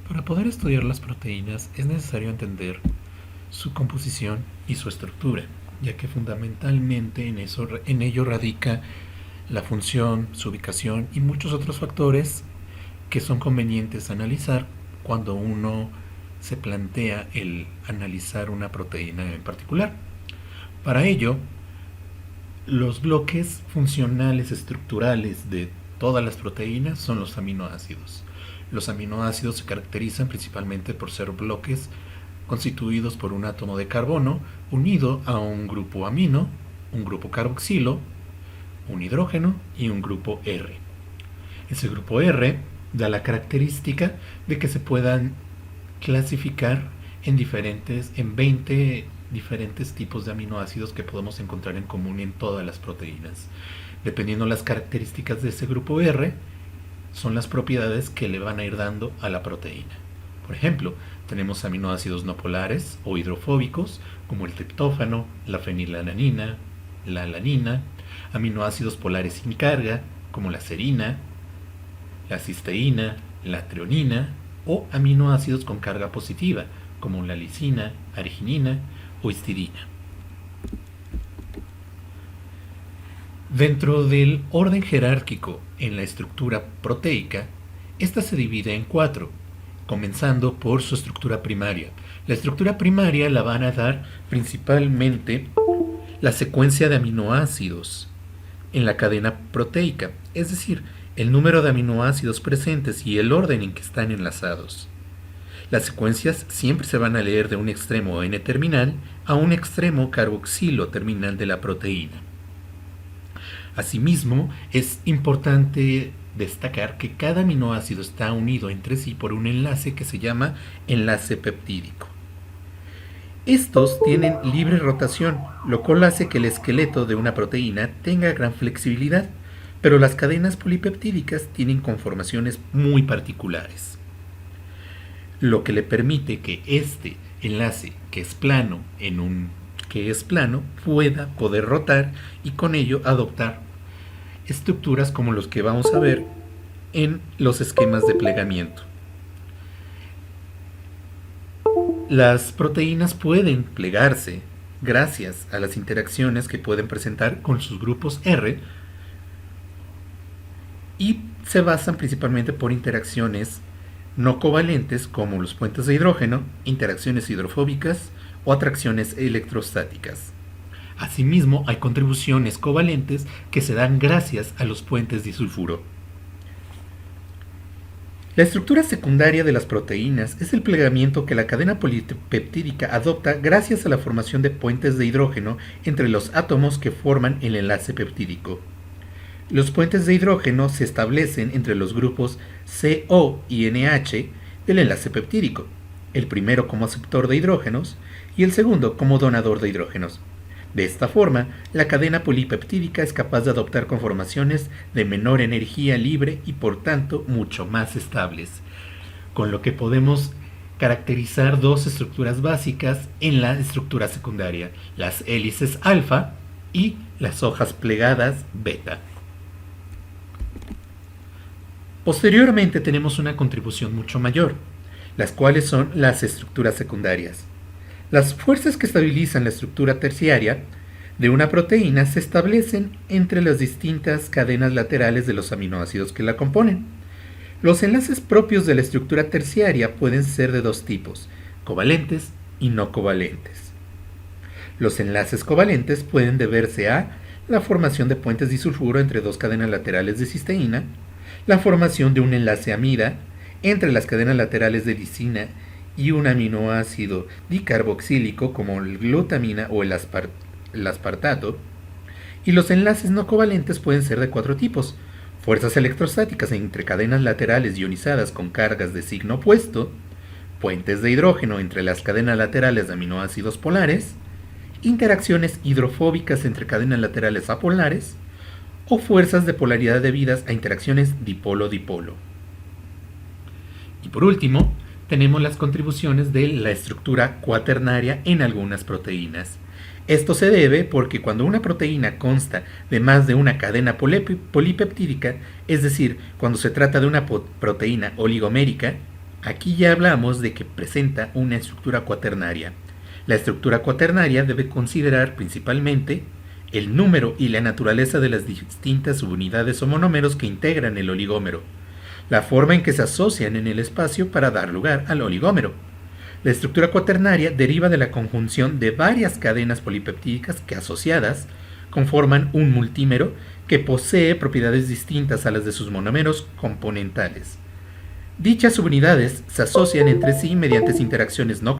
Para poder estudiar las proteínas es necesario entender su composición y su estructura, ya que fundamentalmente en ello radica la función, su ubicación y muchos otros factores que son convenientes analizar cuando uno se plantea el analizar una proteína en particular. Para ello, los bloques funcionales estructurales de todas las proteínas son los aminoácidos. Los aminoácidos se caracterizan principalmente por ser bloques constituidos por un átomo de carbono unido a un grupo amino, un grupo carboxilo, un hidrógeno y un grupo R. Ese grupo R da la característica de que se puedan clasificar en 20 diferentes tipos de aminoácidos que podemos encontrar en común en todas las proteínas. Dependiendo las características de ese grupo R, son las propiedades que le van a ir dando a la proteína. Por ejemplo, tenemos aminoácidos no polares o hidrofóbicos, como el triptófano, la fenilalanina, la alanina, aminoácidos polares sin carga, como la serina, la cisteína, la treonina, o aminoácidos con carga positiva, como la lisina, arginina o histidina. Dentro del orden jerárquico en la estructura proteica, esta se divide en 4, comenzando por su estructura primaria. La estructura primaria la van a dar principalmente la secuencia de aminoácidos en la cadena proteica, es decir, el número de aminoácidos presentes y el orden en que están enlazados. Las secuencias siempre se van a leer de un extremo N-terminal a un extremo carboxilo terminal de la proteína. Asimismo, es importante destacar que cada aminoácido está unido entre sí por un enlace que se llama enlace peptídico. Estos tienen libre rotación, lo cual hace que el esqueleto de una proteína tenga gran flexibilidad, pero las cadenas polipeptídicas tienen conformaciones muy particulares, lo que le permite que este enlace que es plano pueda poder rotar y con ello adoptar estructuras como los que vamos a ver en los esquemas de plegamiento. Las proteínas pueden plegarse gracias a las interacciones que pueden presentar con sus grupos R y se basan principalmente por interacciones no covalentes como los puentes de hidrógeno, interacciones hidrofóbicas o atracciones electrostáticas. Asimismo, hay contribuciones covalentes que se dan gracias a los puentes disulfuro. La estructura secundaria de las proteínas es el plegamiento que la cadena polipeptídica adopta gracias a la formación de puentes de hidrógeno entre los átomos que forman el enlace peptídico. Los puentes de hidrógeno se establecen entre los grupos CO y NH del enlace peptídico, el primero como aceptor de hidrógenos y el segundo como donador de hidrógenos. De esta forma, la cadena polipeptídica es capaz de adoptar conformaciones de menor energía libre y por tanto mucho más estables, con lo que podemos caracterizar dos estructuras básicas en la estructura secundaria, las hélices alfa y las hojas plegadas beta. Posteriormente tenemos una contribución mucho mayor, las cuales son las estructuras secundarias. Las fuerzas que estabilizan la estructura terciaria de una proteína se establecen entre las distintas cadenas laterales de los aminoácidos que la componen. Los enlaces propios de la estructura terciaria pueden ser de dos tipos, covalentes y no covalentes. Los enlaces covalentes pueden deberse a la formación de puentes disulfuro entre dos cadenas laterales de cisteína, la formación de un enlace amida entre las cadenas laterales de lisina y un aminoácido dicarboxílico como la glutamina o el aspartato, y los enlaces no covalentes pueden ser de 4 tipos: fuerzas electrostáticas entre cadenas laterales ionizadas con cargas de signo opuesto, puentes de hidrógeno entre las cadenas laterales de aminoácidos polares, interacciones hidrofóbicas entre cadenas laterales apolares, o fuerzas de polaridad debidas a interacciones dipolo-dipolo. Y por último, tenemos las contribuciones de la estructura cuaternaria en algunas proteínas. Esto se debe porque cuando una proteína consta de más de una cadena polipeptídica, es decir, cuando se trata de una proteína oligomérica, Aquí ya hablamos de que presenta una estructura cuaternaria. La estructura cuaternaria debe considerar principalmente el número y la naturaleza de las distintas subunidades o monómeros que integran el oligómero, la forma en que se asocian en el espacio para dar lugar al oligómero. La estructura cuaternaria deriva de la conjunción de varias cadenas polipeptídicas que asociadas conforman un multímero que posee propiedades distintas a las de sus monómeros componentales. Dichas subunidades se asocian entre sí mediante interacciones no